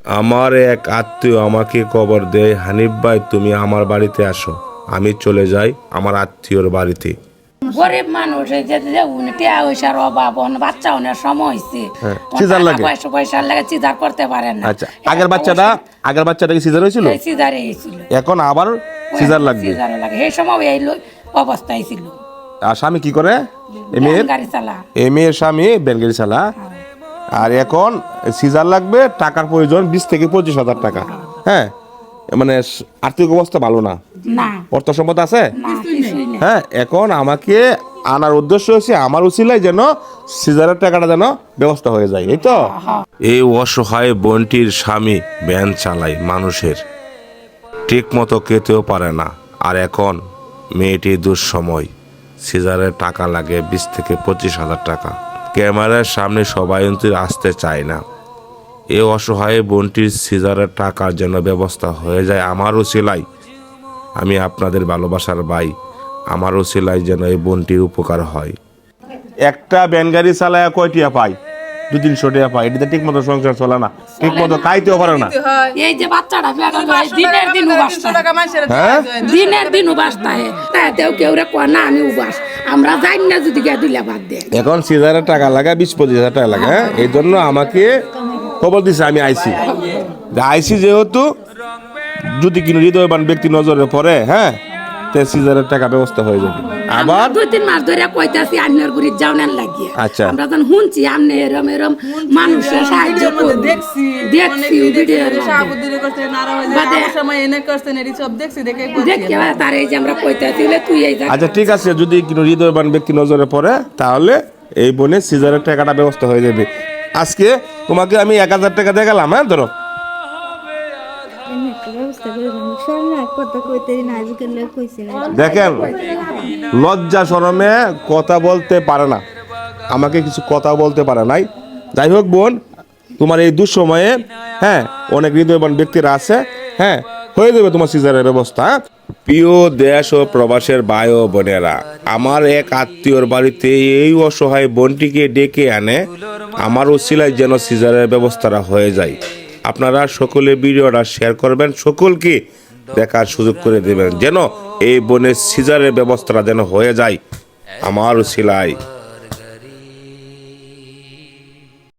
আমার এক আত্মীয় আমাকে খবর দেয়, হানিফ ভাই তুমি আমার বাড়িতে আসো। আমি চলে যাই আমার আত্মীয়র বাড়িতে। গরিব মানুষ এই যে টিয়া পয়সার অভাব, বাচ্চা অনেক সময় হয়েছে, সিজার লাগে। পয়সার লাগে চিজার করতে পারেন না। আচ্ছা, আগের বাচ্চাটা কি সিজার হয়েছিল? সিজারে হয়েছিল, এখন আবার সিজার লাগবে। সিজারে লাগে, সেই সময় এই অবস্থায় ছিল। আর স্বামী কি করে? গাড়ি চালা। মেয়ের স্বামী ব্যানগাড়ি চালা। আর এখন সিজার লাগবে, টাকার প্রয়োজন 20 থেকে 25,000 টাকা। হ্যাঁ, মানে আর্থিক অবস্থা ভালো না, না অর্থ সম্পদ আছে। কিছুই নেই। হ্যাঁ, এখন আমাকে আনার উদ্দেশ্য হচ্ছে আমার উছিলায় যেন সিজারের টাকাটা যেন ব্যবস্থা হয়ে যায়, এই তো। এই অসহায় বোনটির স্বামী ভ্যান চালায় মানুষের, ঠিক মতো খেতেও পারে না। আর এখন মেয়েটির দুঃসময়, সিজারের টাকা লাগে 20 থেকে 25,000 টাকা। ক্যামেরার সামনে সবাই আসতে চায় না। এই অসহায় বোনটির সিজারের টাকার যেন ব্যবস্থা হয়ে যায় আমার উছিলায়। আমি আপনাদের ভালোবাসার ভাই, আমার উছিলায় যেন এই বোনটির উপকার হয়। একটা ব্যানগাড়ি চালায় কয়টিয়া পাই? 200-300 টাকা পাই। এটাতে ঠিক মতো সংসার চলে না, ঠিক মতো খাইতেও পারে না। এই যে বাচ্চাটা দিনের দিন উবাস, দিনের দিন উবাস থাকে, তাতেও কেউ রে কয় না আমি উবাস, আমরা জানি না যদি গিয়ে দিলে বাদ দেয়। এখন সিজারের টাকা লাগে 20-25,000 টাকা লাগে। হ্যাঁ, এই জন্য আমাকে খবর দিছে, আমি আইসি যেহেতু যদি কিনো হৃদয়বান ব্যক্তি নজরে পড়ে, হ্যাঁ, তে সিজারের টাকা ব্যবস্থা হয়ে যাবে। আবার 2-3 মাস ধরে কইতাছি আন্নার গুড়ি যাওনার লাগিয়ে। আচ্ছা, আমরা যখন শুনছি আপনি এরম এরম মানুষের সাহায্য করুন, দেখছি ভিডিও দেখে তার এই যে আমরা কইতাছি তুই এই আচ্ছা ঠিক আছে, যদি কিনো হৃদয়বান ব্যক্তি নজরে পড়ে তাহলে এই বোনে সিজারের টাকাটা ব্যবস্থা হয়ে যাবে। আজকে তোমাকে আমি 1,000 টাকা দিয়ে গেলাম। হ্যাঁ, ধরো। দেখেন, লজ্জা শরমে কথা বলতে পারে না, আমাকে কিছু কথা বলতে পারে নাই। যাই হোক বোন, তোমার এই দুঃসময়ে, হ্যাঁ, অনেক হৃদয়বান ব্যক্তিরা আছে, হ্যাঁ, হয়ে যাবে তোমার সিজারের ব্যবস্থা। প্রিয় দেশ ও প্রবাসের ভাই ও বোনেরা, আমার এক আত্মীয়র বাড়িতে এই অসহায় বোনটিকে ডেকে আনে আমার উছিলায় যেন সিজারের ব্যবস্থাটা হয়ে যায়। আপনারা সকলে ভিডিওটা শেয়ার করবেন, সকলকে দেখার সুযোগ করে দেবেন, যেন এই বোনের সিজারের ব্যবস্থাটা যেন হয়ে যায় আমার উছিলায়।